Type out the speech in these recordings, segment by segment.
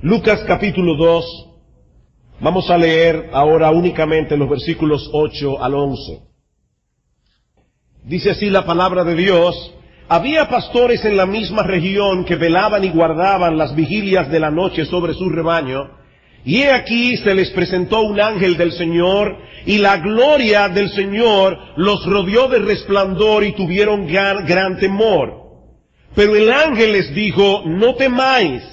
Lucas capítulo 2, vamos a leer ahora únicamente los versículos 8 al 11. Dice así la palabra de Dios: había pastores en la misma región que velaban y guardaban las vigilias de la noche sobre su rebaño, y he aquí se les presentó un ángel del Señor, y la gloria del Señor los rodeó de resplandor y tuvieron gran temor. Pero el ángel les dijo: no temáis,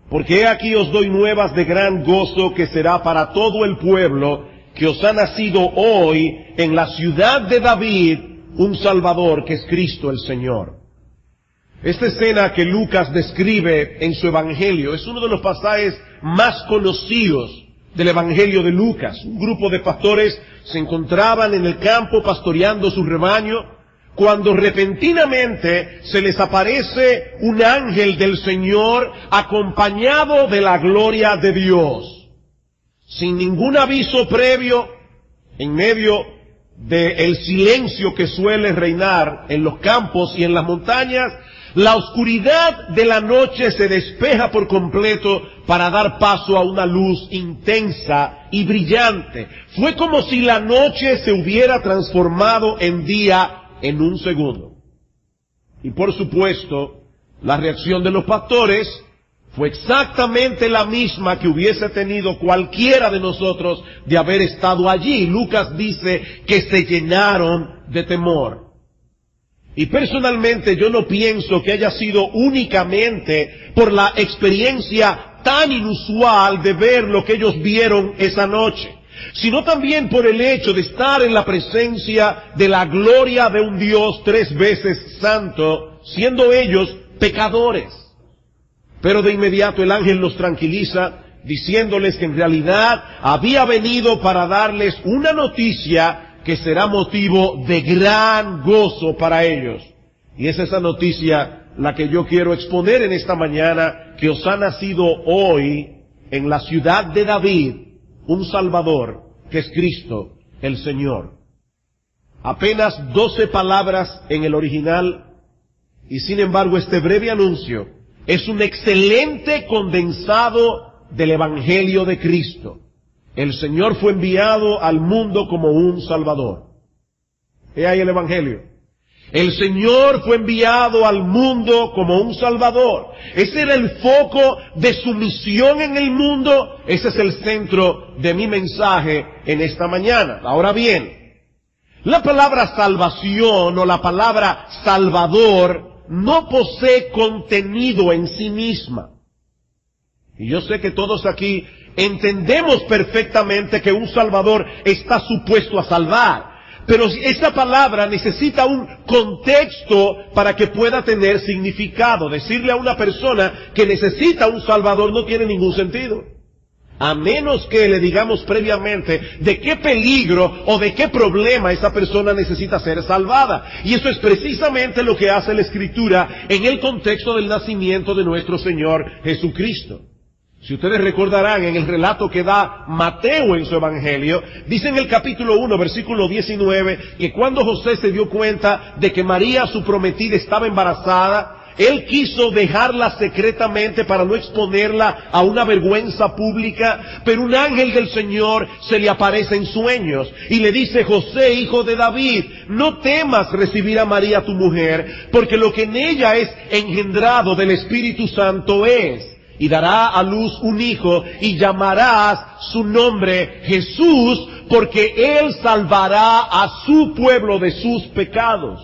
porque he aquí os doy nuevas de gran gozo que será para todo el pueblo, que os ha nacido hoy en la ciudad de David un Salvador, que es Cristo el Señor. Esta escena que Lucas describe en su Evangelio es uno de los pasajes más conocidos del Evangelio de Lucas. Un grupo de pastores se encontraban en el campo pastoreando su rebaño, cuando repentinamente se les aparece un ángel del Señor acompañado de la gloria de Dios. Sin ningún aviso previo, en medio del silencio que suele reinar en los campos y en las montañas, la oscuridad de la noche se despeja por completo para dar paso a una luz intensa y brillante. Fue como si la noche se hubiera transformado en día en un segundo. Y por supuesto, la reacción de los pastores fue exactamente la misma que hubiese tenido cualquiera de nosotros de haber estado allí. Lucas dice que se llenaron de temor. Y personalmente yo no pienso que haya sido únicamente por la experiencia tan inusual de ver lo que ellos vieron esa noche, sino también por el hecho de estar en la presencia de la gloria de un Dios 3 veces santo, siendo ellos pecadores. Pero de inmediato el ángel los tranquiliza, diciéndoles que en realidad había venido para darles una noticia que será motivo de gran gozo para ellos. Y es esa noticia la que yo quiero exponer en esta mañana: que os ha nacido hoy en la ciudad de David un Salvador, que es Cristo el Señor. Apenas 12 palabras en el original, y sin embargo este breve anuncio es un excelente condensado del Evangelio de Cristo. El Señor fue enviado al mundo como un Salvador. He ahí el Evangelio. El Señor fue enviado al mundo como un Salvador. Ese era el foco de su misión en el mundo. Ese es el centro de mi mensaje en esta mañana. Ahora bien, la palabra salvación o la palabra Salvador no posee contenido en sí misma. Y yo sé que todos aquí entendemos perfectamente que un Salvador está supuesto a salvar. Pero esa palabra necesita un contexto para que pueda tener significado. Decirle a una persona que necesita un Salvador no tiene ningún sentido, a menos que le digamos previamente de qué peligro o de qué problema esa persona necesita ser salvada. Y eso es precisamente lo que hace la Escritura en el contexto del nacimiento de nuestro Señor Jesucristo. Si ustedes recordarán, en el relato que da Mateo en su Evangelio, dice en el capítulo 1, versículo 19, que cuando José se dio cuenta de que María, su prometida, estaba embarazada, él quiso dejarla secretamente para no exponerla a una vergüenza pública, pero un ángel del Señor se le aparece en sueños y le dice: José, hijo de David, no temas recibir a María tu mujer, porque lo que en ella es engendrado del Espíritu Santo es, y dará a luz un hijo, y llamarás su nombre Jesús, porque él salvará a su pueblo de sus pecados.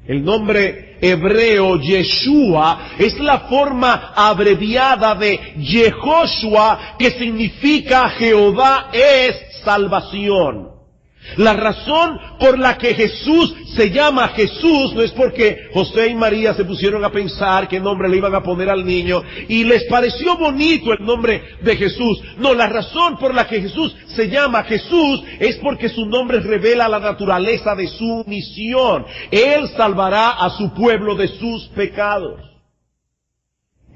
El nombre hebreo Yeshua es la forma abreviada de Yehoshua, que significa Jehová es salvación. La razón por la que Jesús se llama Jesús no es porque José y María se pusieron a pensar qué nombre le iban a poner al niño y les pareció bonito el nombre de Jesús. No, la razón por la que Jesús se llama Jesús es porque su nombre revela la naturaleza de su misión. Él salvará a su pueblo de sus pecados.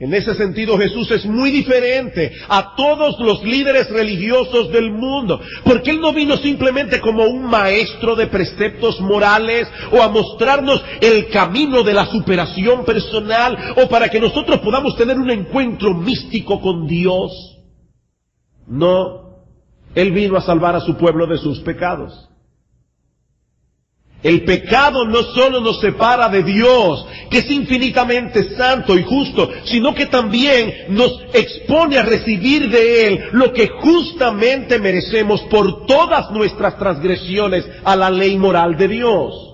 En ese sentido, Jesús es muy diferente a todos los líderes religiosos del mundo, porque Él no vino simplemente como un maestro de preceptos morales o a mostrarnos el camino de la superación personal o para que nosotros podamos tener un encuentro místico con Dios. No, Él vino a salvar a su pueblo de sus pecados. El pecado no solo nos separa de Dios, que es infinitamente santo y justo, sino que también nos expone a recibir de Él lo que justamente merecemos por todas nuestras transgresiones a la ley moral de Dios.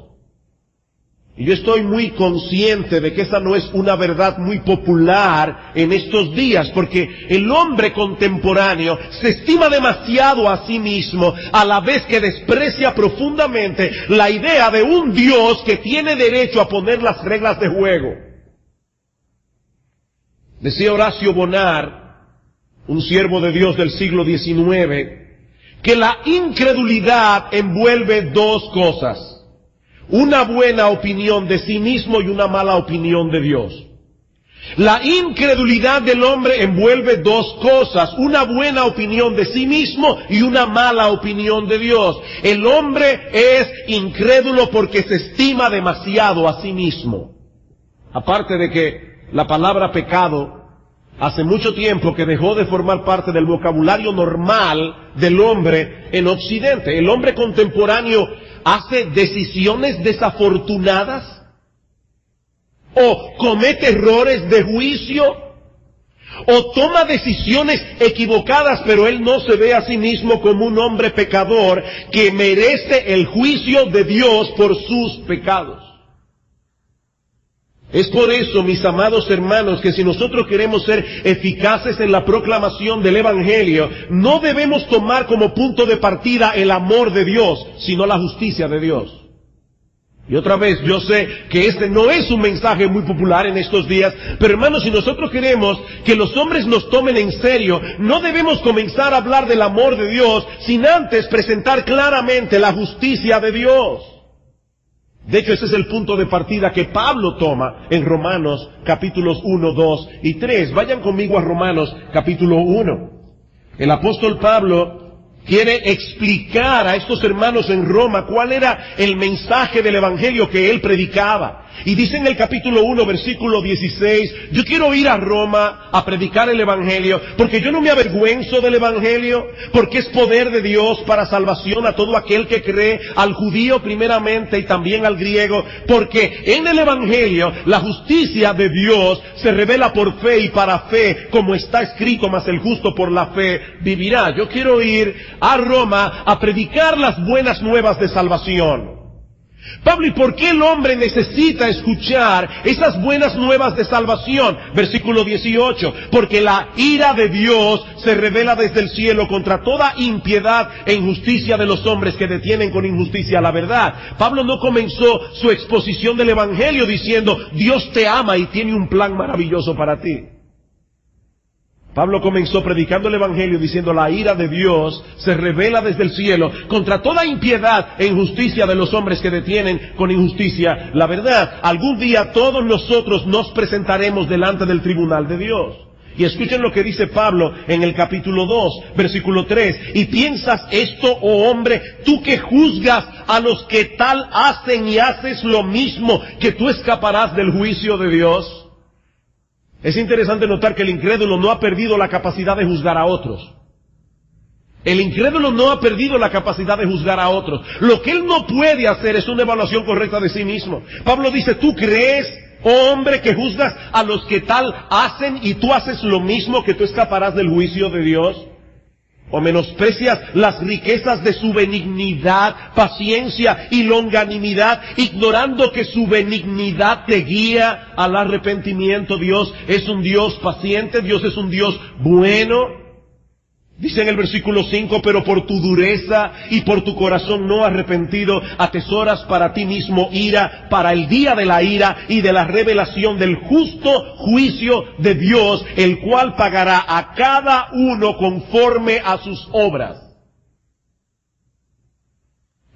Y yo estoy muy consciente de que esa no es una verdad muy popular en estos días, porque el hombre contemporáneo se estima demasiado a sí mismo, a la vez que desprecia profundamente la idea de un Dios que tiene derecho a poner las reglas de juego. Decía Horacio Bonar, un siervo de Dios del siglo XIX, que la incredulidad envuelve dos cosas: una buena opinión de sí mismo y una mala opinión de Dios. La incredulidad del hombre envuelve dos cosas: una buena opinión de sí mismo y una mala opinión de Dios. El hombre es incrédulo porque se estima demasiado a sí mismo. Aparte de que la palabra pecado hace mucho tiempo que dejó de formar parte del vocabulario normal del hombre en Occidente. El hombre contemporáneo hace decisiones desafortunadas, o comete errores de juicio, o toma decisiones equivocadas, pero él no se ve a sí mismo como un hombre pecador que merece el juicio de Dios por sus pecados. Es por eso, mis amados hermanos, que si nosotros queremos ser eficaces en la proclamación del Evangelio, no debemos tomar como punto de partida el amor de Dios, sino la justicia de Dios. Y otra vez, yo sé que este no es un mensaje muy popular en estos días, pero hermanos, si nosotros queremos que los hombres nos tomen en serio, no debemos comenzar a hablar del amor de Dios sin antes presentar claramente la justicia de Dios. De hecho, ese es el punto de partida que Pablo toma en Romanos capítulos 1, 2 y 3. Vayan conmigo a Romanos capítulo 1. El apóstol Pablo quiere explicar a estos hermanos en Roma cuál era el mensaje del Evangelio que él predicaba. Y dice en el capítulo 1, versículo 16, yo quiero ir a Roma a predicar el Evangelio, porque yo no me avergüenzo del Evangelio, porque es poder de Dios para salvación a todo aquel que cree, al judío primeramente y también al griego, porque en el Evangelio la justicia de Dios se revela por fe y para fe, como está escrito, mas el justo por la fe vivirá. Yo quiero ir a Roma a predicar las buenas nuevas de salvación. Pablo, ¿y por qué el hombre necesita escuchar esas buenas nuevas de salvación? Versículo 18, porque la ira de Dios se revela desde el cielo contra toda impiedad e injusticia de los hombres que detienen con injusticia la verdad. Pablo no comenzó su exposición del Evangelio diciendo, Dios te ama y tiene un plan maravilloso para ti. Pablo comenzó predicando el Evangelio diciendo, la ira de Dios se revela desde el cielo contra toda impiedad e injusticia de los hombres que detienen con injusticia la verdad. Algún día todos nosotros nos presentaremos delante del tribunal de Dios. Y escuchen lo que dice Pablo en el capítulo 2, versículo 3. ¿Y piensas esto, oh hombre, tú que juzgas a los que tal hacen y haces lo mismo, que tú escaparás del juicio de Dios? Es interesante notar que el incrédulo no ha perdido la capacidad de juzgar a otros. El incrédulo no ha perdido la capacidad de juzgar a otros. Lo que él no puede hacer es una evaluación correcta de sí mismo. Pablo dice, ¿tú crees, oh hombre, que juzgas a los que tal hacen y tú haces lo mismo, que tú escaparás del juicio de Dios? ¿O menosprecias las riquezas de su benignidad, paciencia y longanimidad, ignorando que su benignidad te guía al arrepentimiento? Dios es un Dios paciente, Dios es un Dios bueno. Dice en el versículo 5, pero por tu dureza y por tu corazón no arrepentido, atesoras para ti mismo ira, para el día de la ira y de la revelación del justo juicio de Dios, el cual pagará a cada uno conforme a sus obras.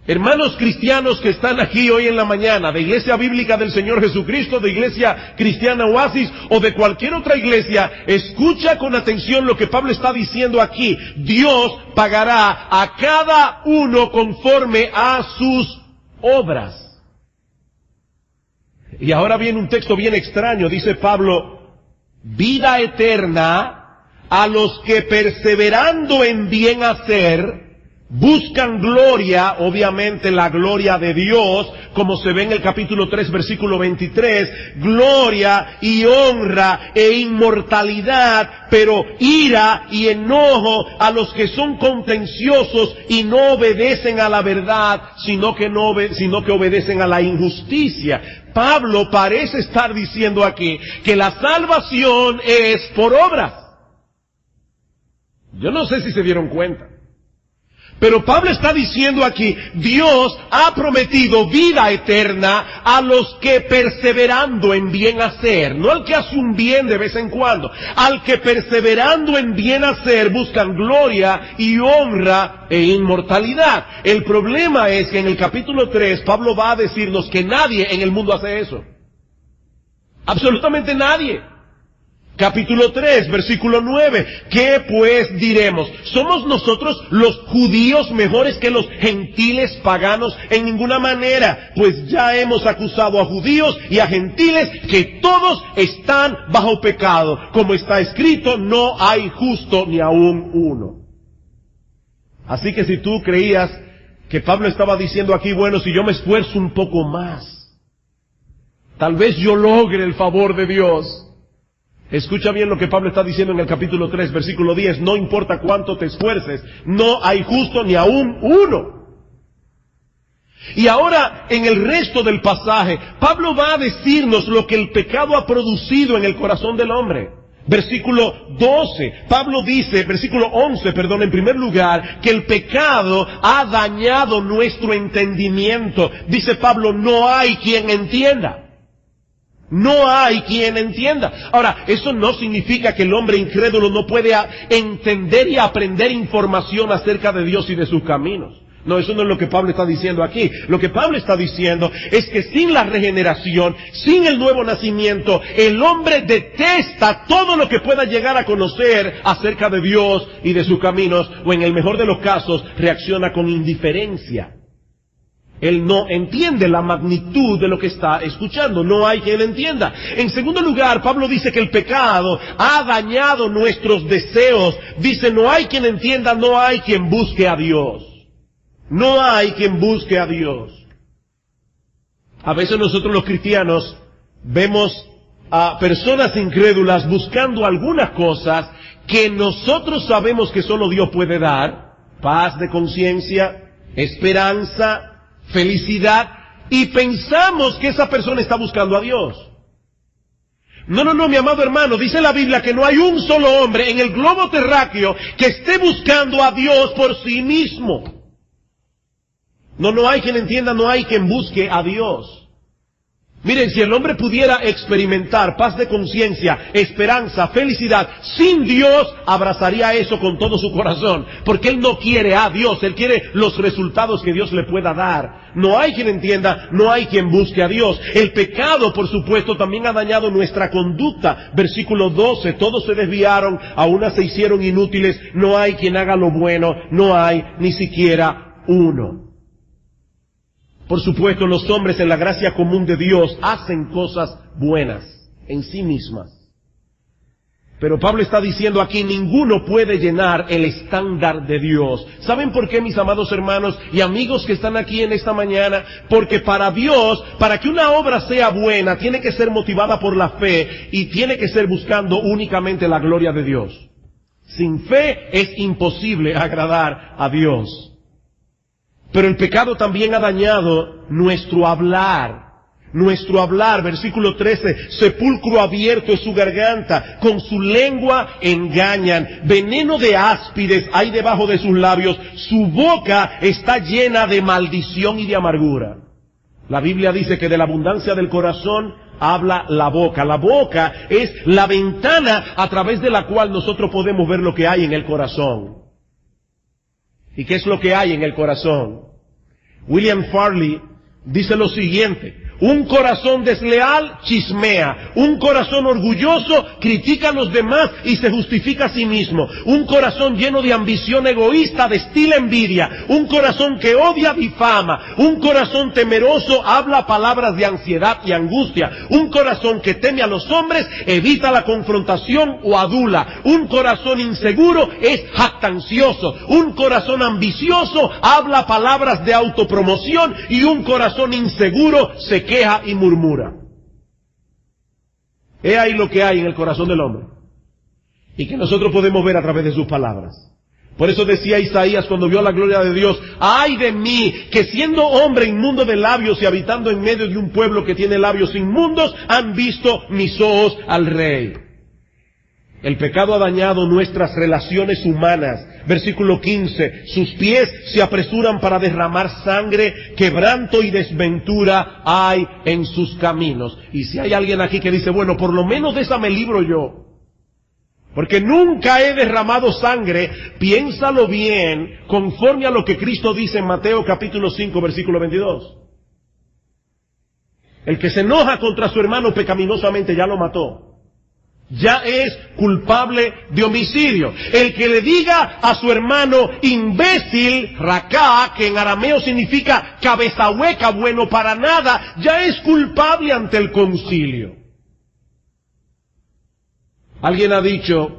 Hermanos cristianos que están aquí hoy en la mañana, de Iglesia Bíblica del Señor Jesucristo, de Iglesia Cristiana Oasis o de cualquier otra iglesia, escucha con atención lo que Pablo está diciendo aquí. Dios pagará a cada uno conforme a sus obras. Y ahora viene un texto bien extraño, dice Pablo, vida eterna a los que perseverando en bien hacer, buscan gloria, obviamente la gloria de Dios, como se ve en el capítulo 3, versículo 23, gloria y honra e inmortalidad, pero ira y enojo a los que son contenciosos y no obedecen a la verdad, sino que obedecen a la injusticia. Pablo parece estar diciendo aquí que la salvación es por obras. Yo no sé si se dieron cuenta. Pero Pablo está diciendo aquí, Dios ha prometido vida eterna a los que perseverando en bien hacer, no al que hace un bien de vez en cuando, al que perseverando en bien hacer buscan gloria y honra e inmortalidad. El problema es que en el capítulo 3 Pablo va a decirnos que nadie en el mundo hace eso. Absolutamente nadie. Capítulo 3, versículo 9. ¿Qué pues diremos? ¿Somos nosotros los judíos mejores que los gentiles paganos? En ninguna manera, pues ya hemos acusado a judíos y a gentiles que todos están bajo pecado. Como está escrito, no hay justo ni aun uno. Así que si tú creías que Pablo estaba diciendo aquí, bueno, si yo me esfuerzo un poco más, tal vez yo logre el favor de Dios. Escucha bien lo que Pablo está diciendo en el capítulo 3, versículo 10. No importa cuánto te esfuerces, no hay justo ni aún uno. Y ahora, en el resto del pasaje, Pablo va a decirnos lo que el pecado ha producido en el corazón del hombre. Versículo 12, Pablo dice, versículo 11, perdón, en primer lugar, que el pecado ha dañado nuestro entendimiento. Dice Pablo, no hay quien entienda. No hay quien entienda. Ahora, eso no significa que el hombre incrédulo no puede entender y aprender información acerca de Dios y de sus caminos. No, eso no es lo que Pablo está diciendo aquí. Lo que Pablo está diciendo es que sin la regeneración, sin el nuevo nacimiento, el hombre detesta todo lo que pueda llegar a conocer acerca de Dios y de sus caminos, o en el mejor de los casos, reacciona con indiferencia. Él no entiende la magnitud de lo que está escuchando. No hay quien entienda. En segundo lugar, Pablo dice que el pecado ha dañado nuestros deseos. Dice, no hay quien entienda, no hay quien busque a Dios. No hay quien busque a Dios. A veces nosotros los cristianos vemos a personas incrédulas buscando algunas cosas que nosotros sabemos que solo Dios puede dar. Paz de conciencia, esperanza, felicidad, y pensamos que esa persona está buscando a Dios. No, mi amado hermano, dice la Biblia que no hay un solo hombre en el globo terráqueo que esté buscando a Dios por sí mismo. No hay quien entienda, no hay quien busque a Dios. Miren, si el hombre pudiera experimentar paz de conciencia, esperanza, felicidad, sin Dios, abrazaría eso con todo su corazón. Porque él no quiere a Dios, él quiere los resultados que Dios le pueda dar. No hay quien entienda, no hay quien busque a Dios. El pecado, por supuesto, también ha dañado nuestra conducta. Versículo 12, todos se desviaron, a unas se hicieron inútiles, no hay quien haga lo bueno, no hay ni siquiera uno. Por supuesto, los hombres en la gracia común de Dios hacen cosas buenas en sí mismas. Pero Pablo está diciendo aquí, ninguno puede llenar el estándar de Dios. ¿Saben por qué, mis amados hermanos y amigos que están aquí en esta mañana? Porque para Dios, para que una obra sea buena, tiene que ser motivada por la fe y tiene que ser buscando únicamente la gloria de Dios. Sin fe es imposible agradar a Dios. Pero el pecado también ha dañado nuestro hablar. Nuestro hablar, versículo 13, sepulcro abierto es su garganta, con su lengua engañan, veneno de áspides hay debajo de sus labios, su boca está llena de maldición y de amargura. La Biblia dice que de la abundancia del corazón habla la boca. La boca es la ventana a través de la cual nosotros podemos ver lo que hay en el corazón. ¿Y qué es lo que hay en el corazón? William Farley dice lo siguiente: un corazón desleal chismea, un corazón orgulloso critica a los demás y se justifica a sí mismo, un corazón lleno de ambición egoísta destila envidia, un corazón que odia difama, un corazón temeroso habla palabras de ansiedad y angustia, un corazón que teme a los hombres evita la confrontación o adula, un corazón inseguro es jactancioso, un corazón ambicioso habla palabras de autopromoción y un corazón inseguro se queja y murmura. He ahí lo que hay en el corazón del hombre, y que nosotros podemos ver a través de sus palabras. Por eso decía Isaías cuando vio la gloria de Dios: ¡ay de mí, que siendo hombre inmundo de labios y habitando en medio de un pueblo que tiene labios inmundos, han visto mis ojos al Rey! El pecado ha dañado nuestras relaciones humanas. Versículo 15, sus pies se apresuran para derramar sangre, quebranto y desventura hay en sus caminos. Y si hay alguien aquí que dice, bueno, por lo menos de esa me libro yo, porque nunca he derramado sangre, piénsalo bien, conforme a lo que Cristo dice en Mateo capítulo 5, versículo 22. El que se enoja contra su hermano pecaminosamente ya lo mató. Ya es culpable de homicidio. El que le diga a su hermano imbécil, raká, que en arameo significa cabeza hueca, bueno para nada, ya es culpable ante el concilio. Alguien ha dicho: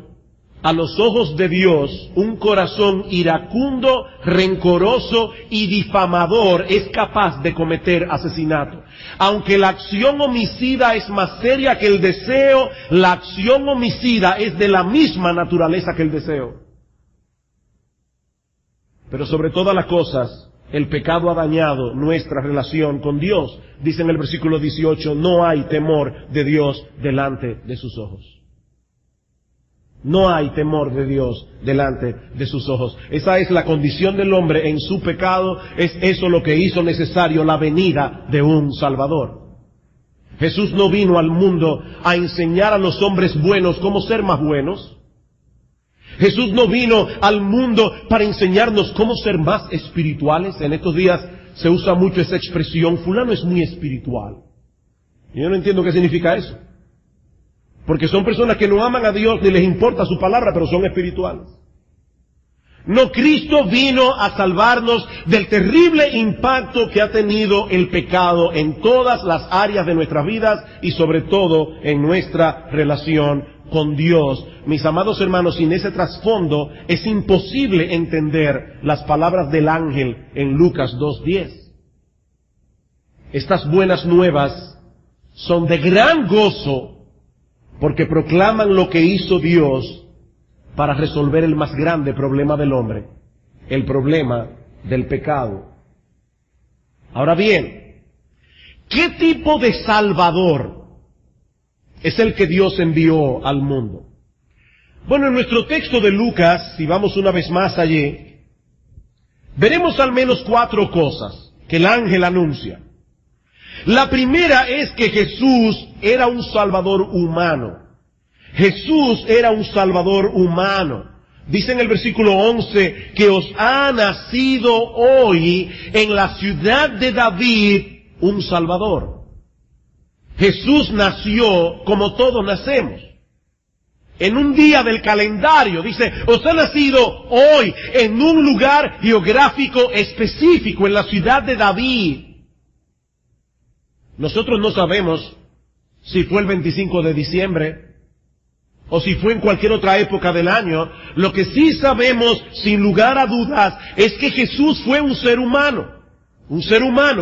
a los ojos de Dios, un corazón iracundo, rencoroso y difamador es capaz de cometer asesinato. Aunque la acción homicida es más seria que el deseo, la acción homicida es de la misma naturaleza que el deseo. Pero sobre todas las cosas, el pecado ha dañado nuestra relación con Dios. Dice en el versículo 18, no hay temor de Dios delante de sus ojos. No hay temor de Dios delante de sus ojos. Esa es la condición del hombre en su pecado. Es eso lo que hizo necesario la venida de un Salvador. Jesús no vino al mundo a enseñar a los hombres buenos cómo ser más buenos. Jesús no vino al mundo para enseñarnos cómo ser más espirituales. En estos días se usa mucho esa expresión: fulano es muy espiritual. Y yo no entiendo qué significa eso. Porque son personas que no aman a Dios ni les importa su palabra, pero son espirituales. No, Cristo vino a salvarnos del terrible impacto que ha tenido el pecado en todas las áreas de nuestras vidas y sobre todo en nuestra relación con Dios. Mis amados hermanos, sin ese trasfondo es imposible entender las palabras del ángel en Lucas 2:10. Estas buenas nuevas son de gran gozo porque proclaman lo que hizo Dios para resolver el más grande problema del hombre, el problema del pecado. Ahora bien, ¿qué tipo de Salvador es el que Dios envió al mundo? Bueno, en nuestro texto de Lucas, si vamos una vez más allí, veremos al menos 4 cosas que el ángel anuncia. La primera es que Jesús era un Salvador humano. Jesús era un Salvador humano. Dice en el versículo 11 que os ha nacido hoy en la ciudad de David un Salvador. Jesús nació como todos nacemos. En un día del calendario, dice, os ha nacido hoy en un lugar geográfico específico, en la ciudad de David. Nosotros no sabemos si fue el 25 de diciembre o si fue en cualquier otra época del año. Lo que sí sabemos, sin lugar a dudas, es que Jesús fue un ser humano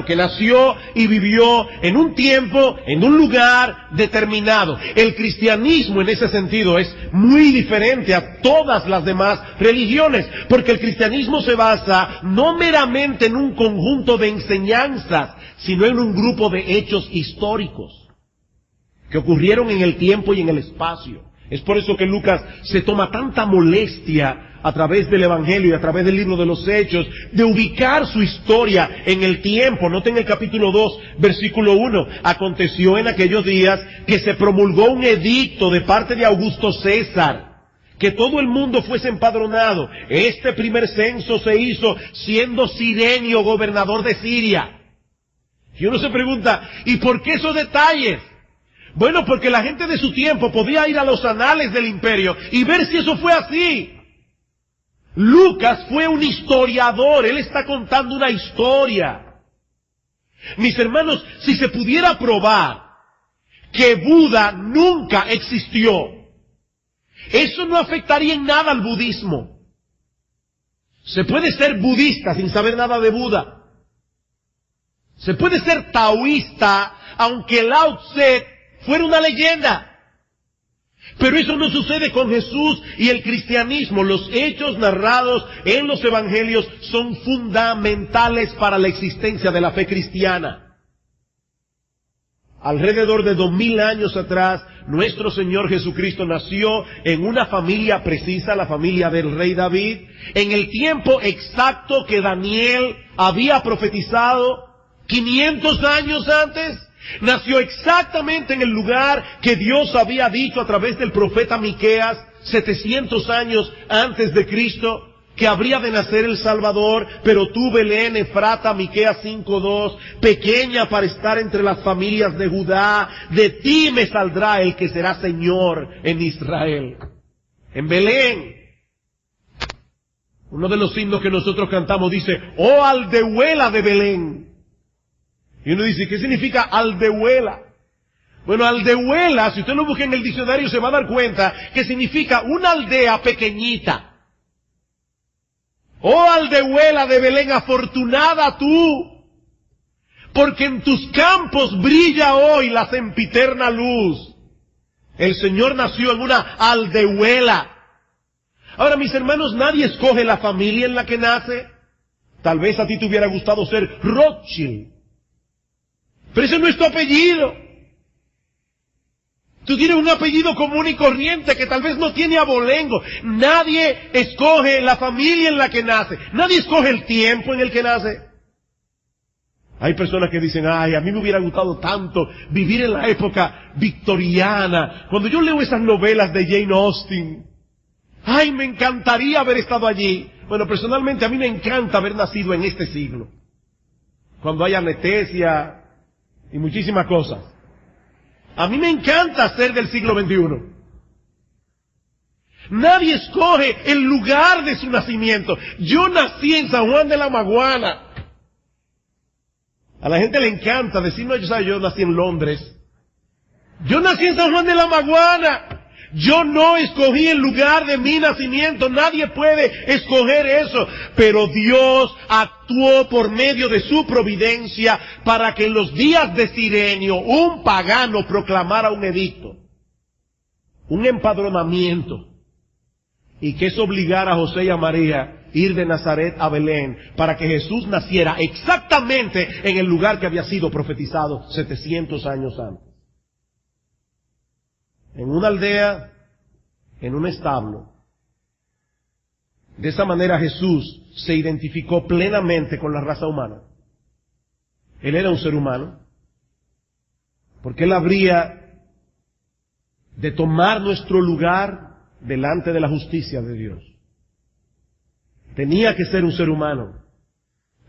que nació y vivió en un tiempo, en un lugar determinado. El cristianismo en ese sentido es muy diferente a todas las demás religiones, porque el cristianismo se basa no meramente en un conjunto de enseñanzas, sino en un grupo de hechos históricos que ocurrieron en el tiempo y en el espacio. Es por eso que Lucas se toma tanta molestia a través del Evangelio y a través del libro de los Hechos de ubicar su historia en el tiempo. Noten el capítulo 2, versículo 1. Aconteció en aquellos días que se promulgó un edicto de parte de Augusto César, que todo el mundo fuese empadronado. Este primer censo se hizo siendo Cirenio gobernador de Siria. Y uno se pregunta, ¿y por qué esos detalles? Bueno, porque la gente de su tiempo podía ir a los anales del imperio y ver si eso fue así. Lucas fue un historiador, él está contando una historia. Mis hermanos, si se pudiera probar que Buda nunca existió, eso no afectaría en nada al budismo. Se puede ser budista sin saber nada de Buda. Se puede ser taoísta aunque Lao Tse fuera una leyenda. Pero eso no sucede con Jesús y el cristianismo. Los hechos narrados en los evangelios son fundamentales para la existencia de la fe cristiana. Alrededor de 2000 años atrás, nuestro Señor Jesucristo nació en una familia precisa, la familia del rey David, en el tiempo exacto que Daniel había profetizado 500 años antes. Nació exactamente en el lugar que Dios había dicho a través del profeta Miqueas 700 años antes de Cristo, que habría de nacer el Salvador. Pero tú, Belén Efrata, Miqueas 5:2, pequeña para estar entre las familias de Judá, de ti me saldrá el que será Señor en Israel. En Belén. Uno de los himnos que nosotros cantamos dice, oh aldehuela de Belén. Y uno dice, ¿qué significa aldehuela? Bueno, aldehuela, si usted lo busca en el diccionario se va a dar cuenta que significa una aldea pequeñita. Oh aldehuela de Belén, afortunada tú, porque en tus campos brilla hoy la sempiterna luz. El Señor nació en una aldehuela. Ahora, mis hermanos, nadie escoge la familia en la que nace. Tal vez a ti te hubiera gustado ser Rothschild, pero ese no es tu apellido. Tú tienes un apellido común y corriente que tal vez no tiene abolengo. Nadie escoge la familia en la que nace. Nadie escoge el tiempo en el que nace. Hay personas que dicen, ay, a mí me hubiera gustado tanto vivir en la época victoriana. Cuando yo leo esas novelas de Jane Austen, ay, me encantaría haber estado allí. Bueno, personalmente a mí me encanta haber nacido en este siglo, cuando hay anestesia y muchísimas cosas. A mí me encanta ser del siglo XXI. Nadie escoge el lugar de su nacimiento. Yo nací en San Juan de la Maguana. A la gente le encanta decir, no, yo nací en Londres. Yo nací en San Juan de la Maguana. Yo no escogí el lugar de mi nacimiento. Nadie puede escoger eso. Pero Dios actuó por medio de su providencia para que en los días de Cirenio un pagano proclamara un edicto, un empadronamiento, y que eso obligara a José y a María a ir de Nazaret a Belén para que Jesús naciera exactamente en el lugar que había sido profetizado 700 años antes. En una aldea, en un establo. De esa manera Jesús se identificó plenamente con la raza humana. Él era un ser humano, porque Él habría de tomar nuestro lugar delante de la justicia de Dios. Tenía que ser un ser humano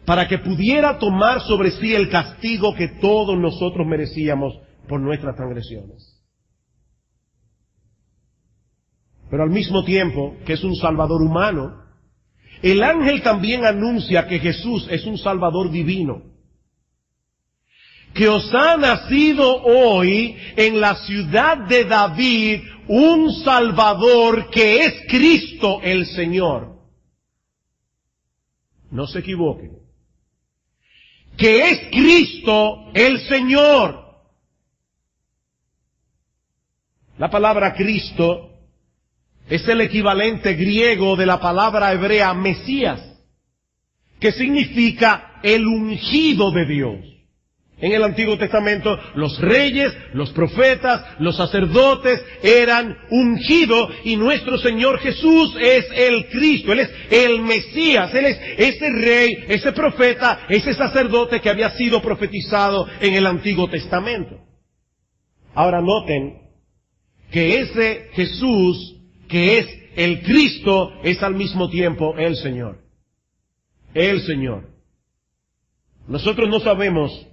para que pudiera tomar sobre sí el castigo que todos nosotros merecíamos por nuestras transgresiones. Pero al mismo tiempo que es un Salvador humano, el ángel también anuncia que Jesús es un Salvador divino, que os ha nacido hoy en la ciudad de David un Salvador que es Cristo el Señor. No se equivoquen. Que es Cristo el Señor. La palabra Cristo es el equivalente griego de la palabra hebrea Mesías, que significa el ungido de Dios. En el Antiguo Testamento, los reyes, los profetas, los sacerdotes eran ungidos, y nuestro Señor Jesús es el Cristo, Él es el Mesías, Él es ese rey, ese profeta, ese sacerdote que había sido profetizado en el Antiguo Testamento. Ahora noten que ese Jesús que es el Cristo, es al mismo tiempo el Señor. El Señor. Nosotros no sabemos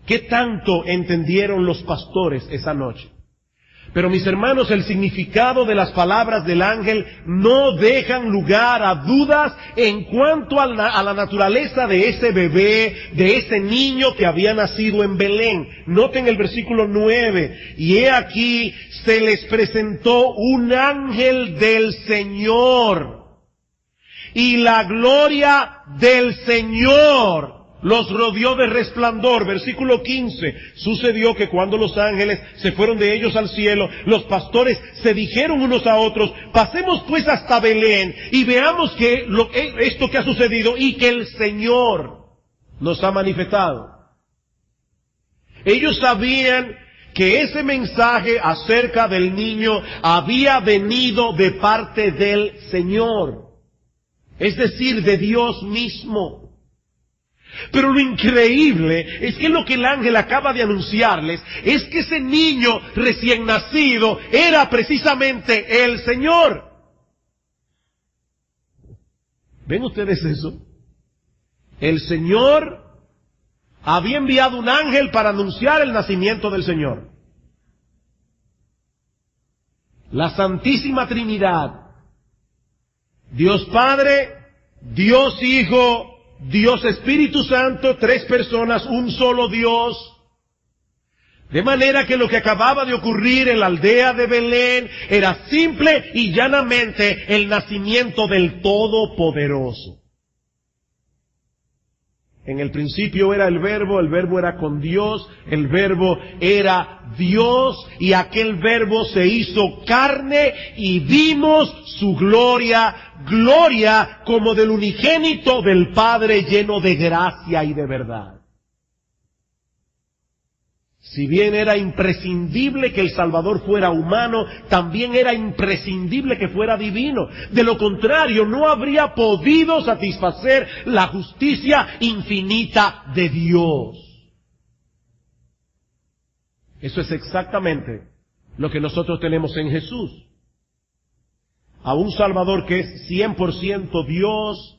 qué tanto entendieron los pastores esa noche. Pero mis hermanos, el significado de las palabras del ángel no dejan lugar a dudas en cuanto a la naturaleza de ese bebé, de ese niño que había nacido en Belén. Noten el versículo 9. Y he aquí, se les presentó un ángel del Señor. Y la gloria del Señor los rodeó de resplandor. Versículo 15. Sucedió que cuando los ángeles se fueron de ellos al cielo, los pastores se dijeron unos a otros: pasemos pues hasta Belén y veamos esto que ha sucedido y que el Señor nos ha manifestado. Ellos sabían que ese mensaje acerca del niño había venido de parte del Señor, es decir, de Dios mismo. Pero lo increíble es que lo que el ángel acaba de anunciarles es que ese niño recién nacido era precisamente el Señor. ¿Ven ustedes eso? El Señor había enviado un ángel para anunciar el nacimiento del Señor. La Santísima Trinidad, Dios Padre, Dios Hijo, Dios Espíritu Santo, tres personas, un solo Dios. De manera que lo que acababa de ocurrir en la aldea de Belén era simple y llanamente el nacimiento del Todopoderoso. En el principio era el Verbo era con Dios, el Verbo era Dios, y aquel Verbo se hizo carne y vimos su gloria, gloria como del unigénito del Padre, lleno de gracia y de verdad. Si bien era imprescindible que el Salvador fuera humano, también era imprescindible que fuera divino. De lo contrario, no habría podido satisfacer la justicia infinita de Dios. Eso es exactamente lo que nosotros tenemos en Jesús. A un Salvador que es 100% Dios,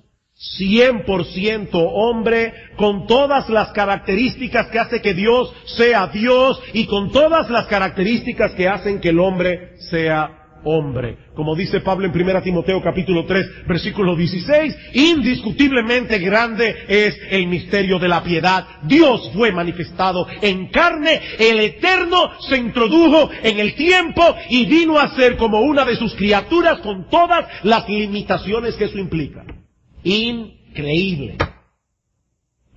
100% hombre, con todas las características que hace que Dios sea Dios y con todas las características que hacen que el hombre sea hombre. Como dice Pablo en 1 Timoteo capítulo 3, versículo 16, indiscutiblemente grande es el misterio de la piedad. Dios fue manifestado en carne, el Eterno se introdujo en el tiempo y vino a ser como una de sus criaturas con todas las limitaciones que eso implica. Increíble,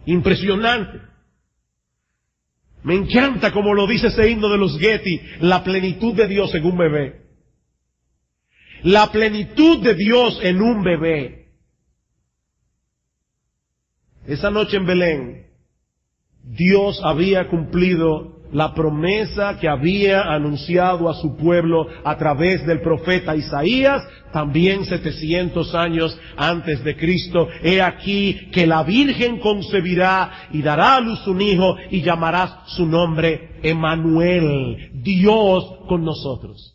impresionante. Me encanta como lo dice ese himno de los Getty, la plenitud de Dios en un bebé. La plenitud de Dios en un bebé. Esa noche en Belén, Dios había cumplido la promesa que había anunciado a su pueblo a través del profeta Isaías, también 700 años antes de Cristo. He aquí que la Virgen concebirá y dará a luz un hijo y llamarás su nombre Emmanuel, Dios con nosotros.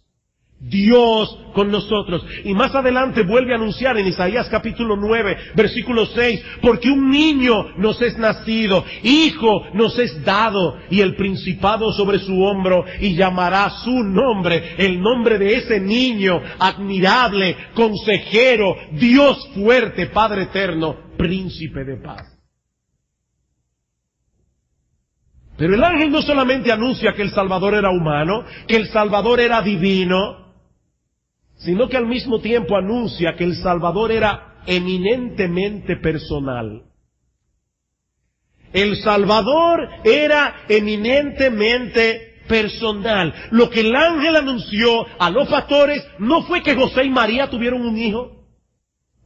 Dios con nosotros. Y más adelante vuelve a anunciar en Isaías capítulo 9, versículo 6, porque un niño nos es nacido, hijo nos es dado, y el principado sobre su hombro, y llamará su nombre, el nombre de ese niño, admirable, consejero, Dios fuerte, Padre eterno, príncipe de paz. Pero el ángel no solamente anuncia que el Salvador era humano, que el Salvador era divino, sino que al mismo tiempo anuncia que el Salvador era eminentemente personal. El Salvador era eminentemente personal. Lo que el ángel anunció a los pastores no fue que José y María tuvieron un hijo.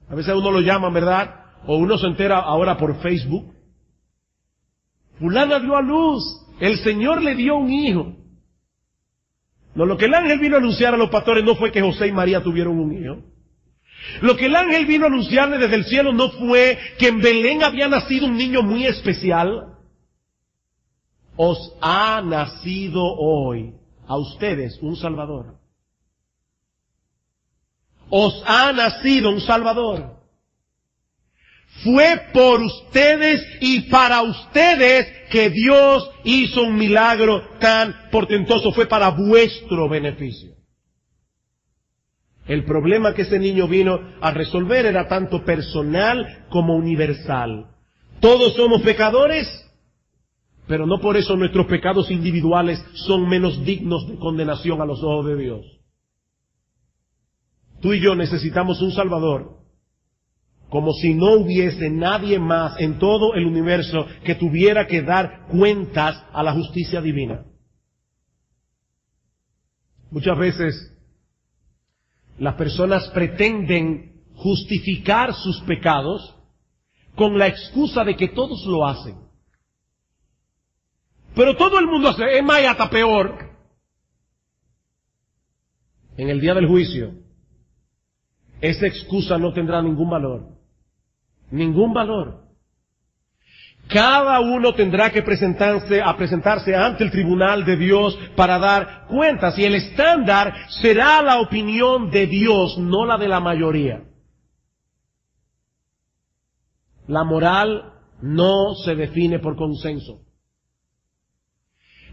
A veces uno lo llama, ¿verdad? O uno se entera ahora por Facebook. Fulana dio a luz, el Señor le dio un hijo. No, lo que el ángel vino a anunciar a los pastores no fue que José y María tuvieron un hijo. Lo que el ángel vino a anunciarle desde el cielo no fue que en Belén había nacido un niño muy especial. Os ha nacido hoy a ustedes un Salvador. os ha nacido un Salvador. Fue por ustedes y para ustedes que Dios hizo un milagro tan portentoso. Fue para vuestro beneficio. El problema que ese niño vino a resolver era tanto personal como universal. Todos somos pecadores, pero no por eso nuestros pecados individuales son menos dignos de condenación a los ojos de Dios. Tú y yo necesitamos un Salvador, como si no hubiese nadie más en todo el universo que tuviera que dar cuentas a la justicia divina. Muchas veces las personas pretenden justificar sus pecados con la excusa de que todos lo hacen. Pero todo el mundo hace, es más y hasta peor. En el día del juicio, esa excusa no tendrá ningún valor. Ningún valor. Cada uno tendrá que presentarse ante el tribunal de Dios para dar cuentas, y el estándar será la opinión de Dios, no la de la mayoría. La moral no se define por consenso.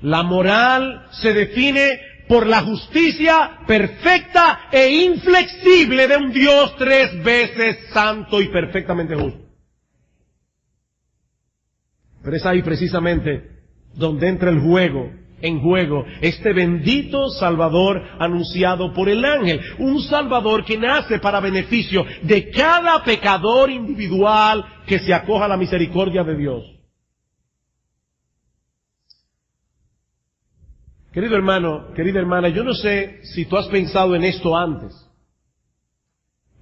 La moral se define por la justicia perfecta e inflexible de un Dios 3 veces santo y perfectamente justo. Pero es ahí precisamente donde entra en juego este bendito Salvador anunciado por el ángel. Un Salvador que nace para beneficio de cada pecador individual que se acoja a la misericordia de Dios. Querido hermano, querida hermana, yo no sé si tú has pensado en esto antes,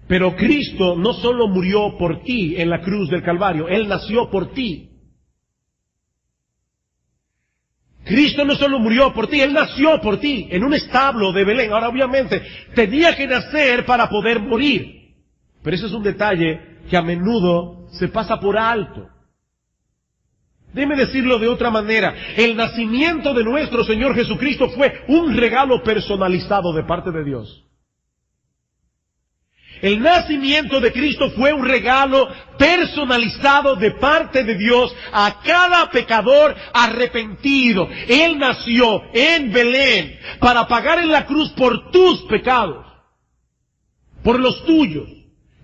pero Cristo no solo murió por ti en la cruz del Calvario, Él nació por ti. Cristo no solo murió por ti, Él nació por ti en un establo de Belén. Ahora, obviamente, tenía que nacer para poder morir, pero ese es un detalle que a menudo se pasa por alto. Déjeme decirlo de otra manera. El nacimiento de nuestro Señor Jesucristo fue un regalo personalizado de parte de Dios. El nacimiento de Cristo fue un regalo personalizado de parte de Dios a cada pecador arrepentido. Él nació en Belén para pagar en la cruz por tus pecados, por los tuyos,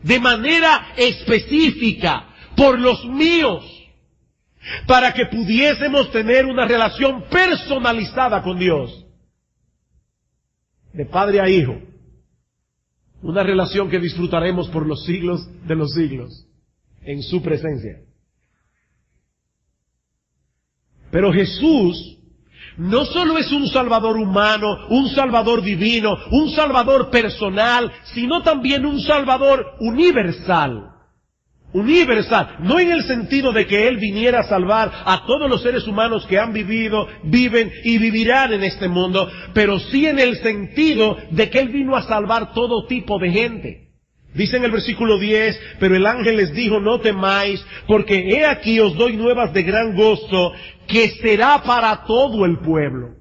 de manera específica, por los míos, para que pudiésemos tener una relación personalizada con Dios, de padre a hijo, una relación que disfrutaremos por los siglos de los siglos, en su presencia. Pero Jesús no solo es un Salvador humano, un Salvador divino, un Salvador personal, sino también un Salvador universal. Universal, no en el sentido de que Él viniera a salvar a todos los seres humanos que han vivido, viven y vivirán en este mundo, pero sí en el sentido de que Él vino a salvar todo tipo de gente. Dice en el versículo 10, pero el ángel les dijo, no temáis, porque he aquí os doy nuevas de gran gozo, que será para todo el pueblo.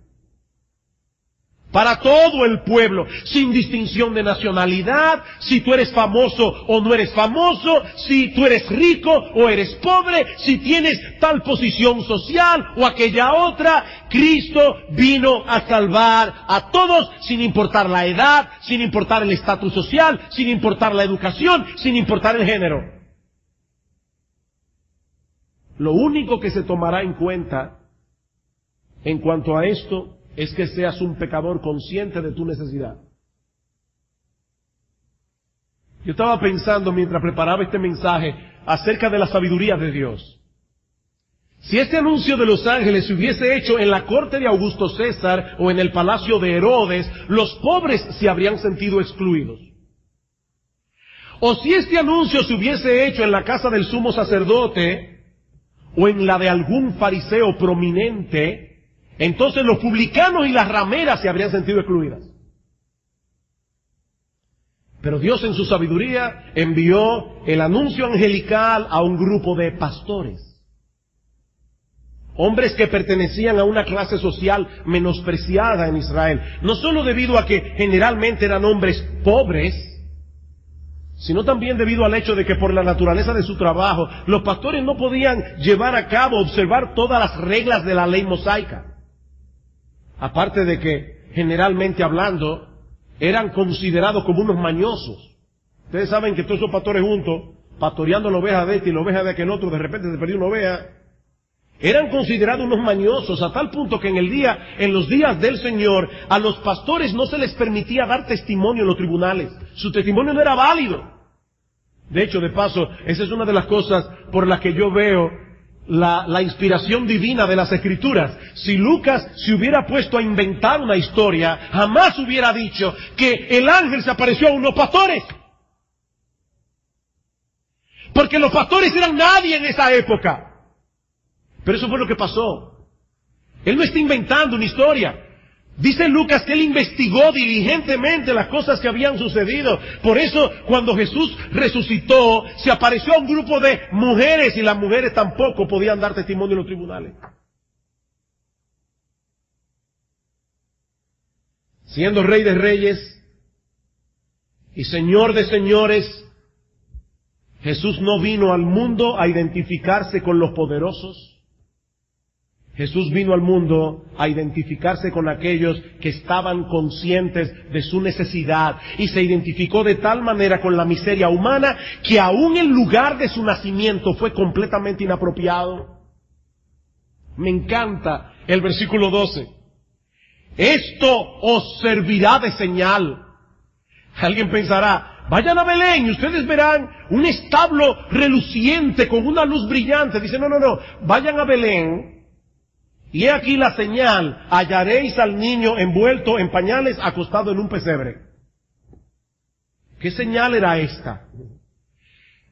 Para todo el pueblo, sin distinción de nacionalidad, si tú eres famoso o no eres famoso, si tú eres rico o eres pobre, si tienes tal posición social o aquella otra. Cristo vino a salvar a todos sin importar la edad, sin importar el estatus social, sin importar la educación, sin importar el género. Lo único que se tomará en cuenta en cuanto a esto es que seas un pecador consciente de tu necesidad. Yo estaba pensando mientras preparaba este mensaje acerca de la sabiduría de Dios. Si este anuncio de los ángeles se hubiese hecho en la corte de Augusto César o en el palacio de Herodes, los pobres se habrían sentido excluidos. O si este anuncio se hubiese hecho en la casa del sumo sacerdote o en la de algún fariseo prominente, entonces los publicanos y las rameras se habrían sentido excluidas. Pero Dios en su sabiduría envió el anuncio angelical a un grupo de pastores. Hombres que pertenecían a una clase social menospreciada en Israel. No solo debido a que generalmente eran hombres pobres, sino también debido al hecho de que por la naturaleza de su trabajo, los pastores no podían llevar a cabo, observar todas las reglas de la ley mosaica. Aparte de que, generalmente hablando, eran considerados como unos mañosos. Ustedes saben que todos esos pastores juntos, pastoreando la oveja de este y la oveja de aquel otro, de repente se perdió una oveja, eran considerados unos mañosos, a tal punto que en los días del Señor, a los pastores no se les permitía dar testimonio en los tribunales. Su testimonio no era válido. De hecho, de paso, esa es una de las cosas por las que yo veo la inspiración divina de las Escrituras. Si Lucas se hubiera puesto a inventar una historia, jamás hubiera dicho que el ángel se apareció a unos pastores. Porque los pastores eran nadie en esa época. Pero eso fue lo que pasó. Él no está inventando una historia. Dice Lucas que él investigó diligentemente las cosas que habían sucedido. Por eso, cuando Jesús resucitó, se apareció a un grupo de mujeres y las mujeres tampoco podían dar testimonio en los tribunales. Siendo Rey de Reyes y Señor de Señores, Jesús no vino al mundo a identificarse con los poderosos. Jesús vino al mundo a identificarse con aquellos que estaban conscientes de su necesidad y se identificó de tal manera con la miseria humana que aún el lugar de su nacimiento fue completamente inapropiado. Me encanta el versículo 12. Esto os servirá de señal. Alguien pensará, vayan a Belén y ustedes verán un establo reluciente con una luz brillante. Dice, no, vayan a Belén. Y he aquí la señal, hallaréis al niño envuelto en pañales, acostado en un pesebre. ¿Qué señal era esta?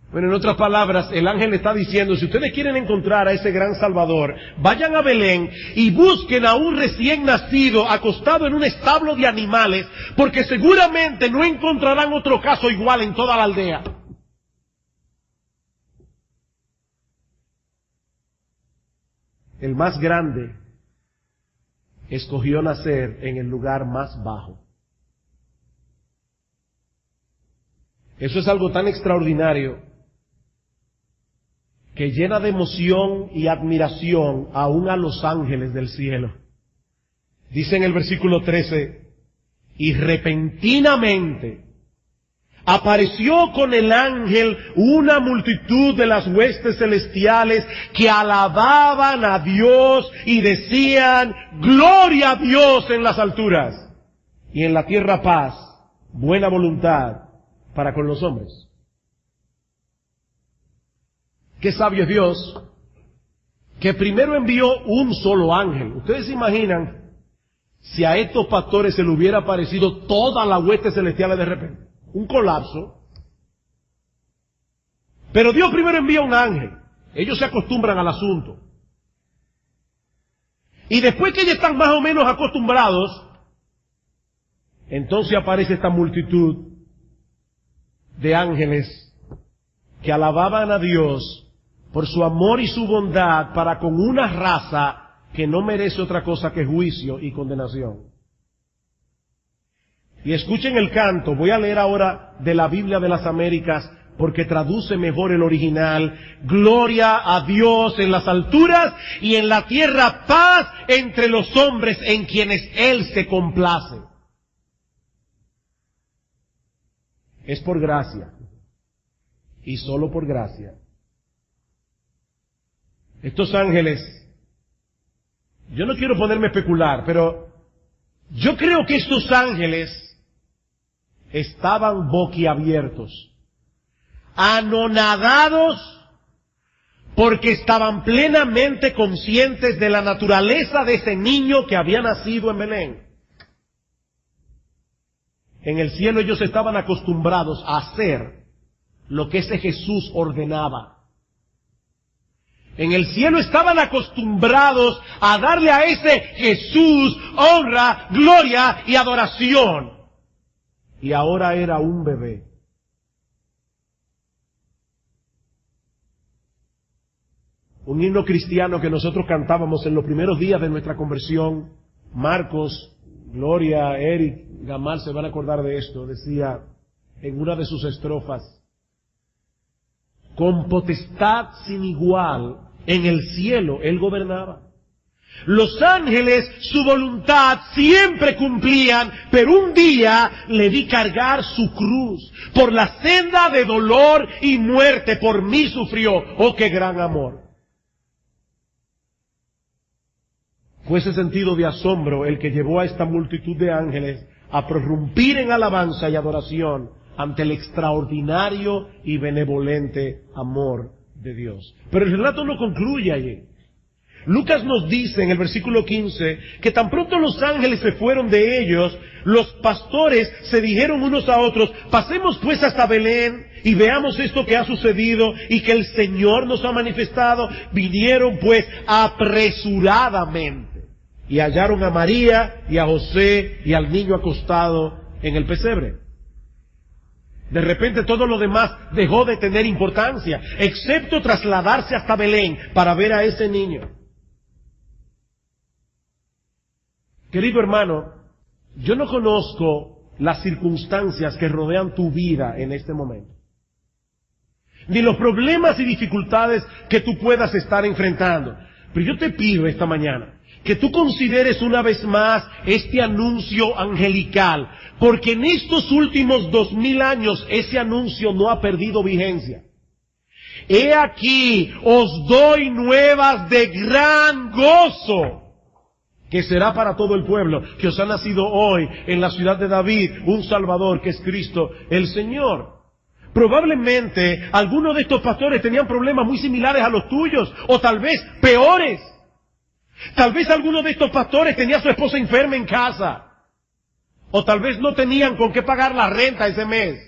Bueno, en otras palabras, el ángel le está diciendo, si ustedes quieren encontrar a ese gran Salvador, vayan a Belén y busquen a un recién nacido acostado en un establo de animales, porque seguramente no encontrarán otro caso igual en toda la aldea. El más grande escogió nacer en el lugar más bajo. Eso es algo tan extraordinario que llena de emoción y admiración aún a los ángeles del cielo. Dice en el versículo 13, y repentinamente apareció con el ángel una multitud de las huestes celestiales que alababan a Dios y decían, gloria a Dios en las alturas y en la tierra paz, buena voluntad para con los hombres. Qué sabio es Dios, que primero envió un solo ángel. Ustedes se imaginan si a estos pastores se le hubiera aparecido toda la hueste celestial de repente. Un colapso. Pero Dios primero envía un ángel. Ellos se acostumbran al asunto. Y después que ellos están más o menos acostumbrados, entonces aparece esta multitud de ángeles que alababan a Dios por su amor y su bondad para con una raza que no merece otra cosa que juicio y condenación. Y escuchen el canto, voy a leer ahora de la Biblia de las Américas, porque traduce mejor el original. Gloria a Dios en las alturas y en la tierra paz entre los hombres en quienes Él se complace. Es por gracia, y solo por gracia. Estos ángeles, yo no quiero ponerme a especular, pero yo creo que estos ángeles estaban boquiabiertos, anonadados, porque estaban plenamente conscientes de la naturaleza de ese niño que había nacido en Belén. En el cielo ellos estaban acostumbrados a hacer lo que ese Jesús ordenaba. En el cielo estaban acostumbrados a darle a ese Jesús honra, gloria y adoración. Y ahora era un bebé. Un himno cristiano que nosotros cantábamos en los primeros días de nuestra conversión, Marcos, Gloria, Eric, Gamal se van a acordar de esto, decía, en una de sus estrofas: con potestad sin igual en el cielo Él gobernaba. Los ángeles su voluntad siempre cumplían, pero un día le vi cargar su cruz. Por la senda de dolor y muerte por mí sufrió. ¡Oh, qué gran amor! Fue ese sentido de asombro el que llevó a esta multitud de ángeles a prorrumpir en alabanza y adoración ante el extraordinario y benevolente amor de Dios. Pero el relato no concluye allí. Lucas nos dice en el versículo 15 que tan pronto los ángeles se fueron de ellos, los pastores se dijeron unos a otros: pasemos pues hasta Belén y veamos esto que ha sucedido y que el Señor nos ha manifestado. Vinieron pues apresuradamente y hallaron a María y a José y al niño acostado en el pesebre. De repente todo lo demás dejó de tener importancia, excepto trasladarse hasta Belén para ver a ese niño. Querido hermano, yo no conozco las circunstancias que rodean tu vida en este momento, ni los problemas y dificultades que tú puedas estar enfrentando. Pero yo te pido esta mañana que tú consideres una vez más este anuncio angelical, porque en estos últimos 2000 años ese anuncio no ha perdido vigencia. He aquí, os doy nuevas de gran gozo, que será para todo el pueblo, que os ha nacido hoy en la ciudad de David un Salvador, que es Cristo el Señor. Probablemente algunos de estos pastores tenían problemas muy similares a los tuyos, o tal vez peores. Tal vez alguno de estos pastores tenía a su esposa enferma en casa, o tal vez no tenían con qué pagar la renta ese mes.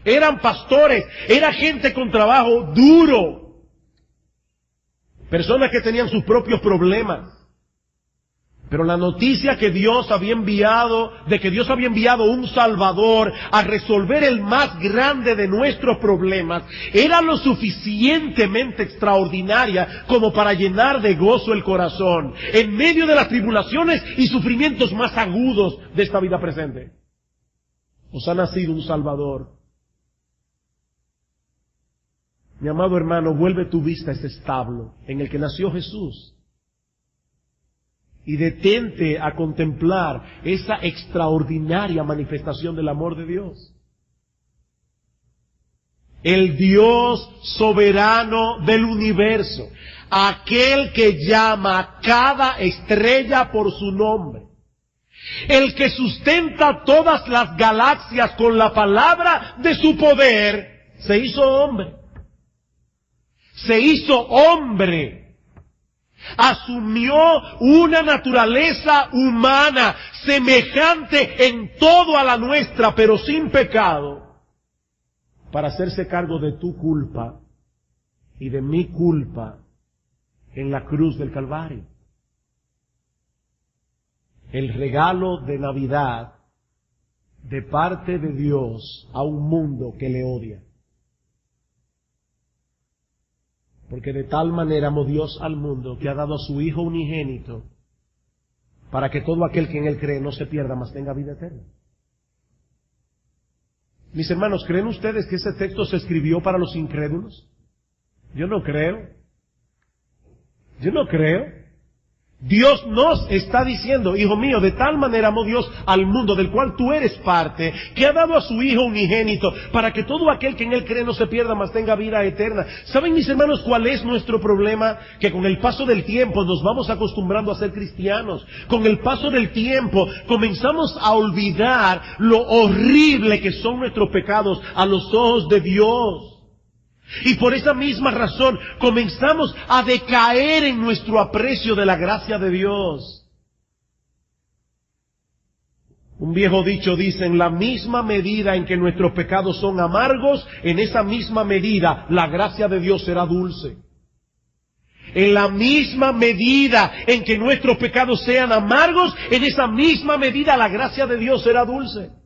Eran pastores, era gente con trabajo duro, personas que tenían sus propios problemas. Pero la noticia que Dios había enviado, de que Dios había enviado un Salvador a resolver el más grande de nuestros problemas, era lo suficientemente extraordinaria como para llenar de gozo el corazón en medio de las tribulaciones y sufrimientos más agudos de esta vida presente. Os ha nacido un Salvador. Mi amado hermano, vuelve tu vista a ese establo en el que nació Jesús y detente a contemplar esa extraordinaria manifestación del amor de Dios. El Dios soberano del universo, aquel que llama a cada estrella por su nombre, el que sustenta todas las galaxias con la palabra de su poder, se hizo hombre. Se hizo hombre. Asumió una naturaleza humana semejante en todo a la nuestra, pero sin pecado, para hacerse cargo de tu culpa y de mi culpa en la cruz del Calvario. El regalo de Navidad de parte de Dios a un mundo que le odia. Porque de tal manera amó Dios al mundo que ha dado a su Hijo unigénito para que todo aquel que en Él cree no se pierda, mas tenga vida eterna. Mis hermanos, ¿creen ustedes que ese texto se escribió para los incrédulos? Yo no creo. Yo no creo. Dios nos está diciendo: hijo mío, de tal manera amó Dios al mundo del cual tú eres parte, que ha dado a su Hijo unigénito, para que todo aquel que en Él cree no se pierda, mas tenga vida eterna. ¿Saben, mis hermanos, cuál es nuestro problema? Que con el paso del tiempo nos vamos acostumbrando a ser cristianos. Con el paso del tiempo comenzamos a olvidar lo horrible que son nuestros pecados a los ojos de Dios. Y por esa misma razón comenzamos a decaer en nuestro aprecio de la gracia de Dios. Un viejo dicho dice: en la misma medida en que nuestros pecados son amargos, en esa misma medida la gracia de Dios será dulce. En la misma medida en que nuestros pecados sean amargos, en esa misma medida la gracia de Dios será dulce.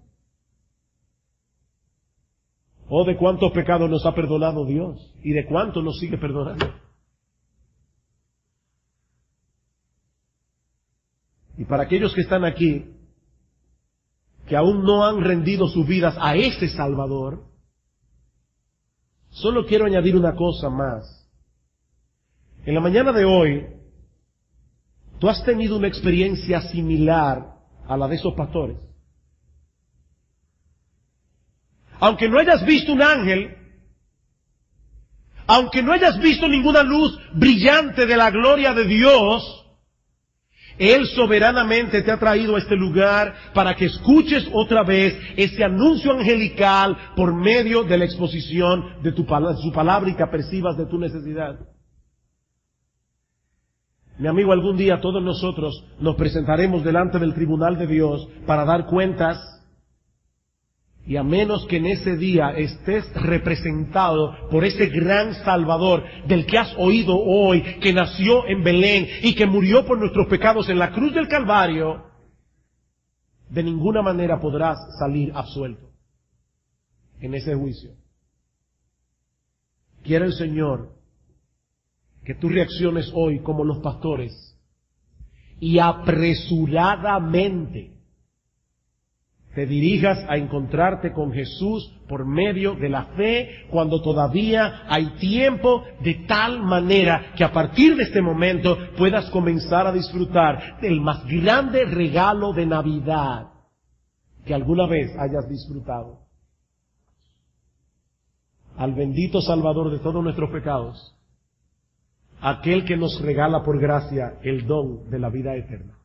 Oh, de cuántos pecados nos ha perdonado Dios y de cuántos nos sigue perdonando. Y para aquellos que están aquí, que aún no han rendido sus vidas a ese Salvador, solo quiero añadir una cosa más. En la mañana de hoy, tú has tenido una experiencia similar a la de esos pastores. Aunque no hayas visto un ángel, aunque no hayas visto ninguna luz brillante de la gloria de Dios, Él soberanamente te ha traído a este lugar para que escuches otra vez ese anuncio angelical por medio de la exposición de su palabra y que apercibas de tu necesidad. Mi amigo, algún día todos nosotros nos presentaremos delante del tribunal de Dios para dar cuentas, y a menos que en ese día estés representado por ese gran Salvador del que has oído hoy, que nació en Belén y que murió por nuestros pecados en la cruz del Calvario, de ninguna manera podrás salir absuelto en ese juicio. Quiere el Señor que tú reacciones hoy como los pastores y apresuradamente te dirijas a encontrarte con Jesús por medio de la fe cuando todavía hay tiempo, de tal manera que a partir de este momento puedas comenzar a disfrutar del más grande regalo de Navidad que alguna vez hayas disfrutado. Al bendito Salvador de todos nuestros pecados, aquel que nos regala por gracia el don de la vida eterna.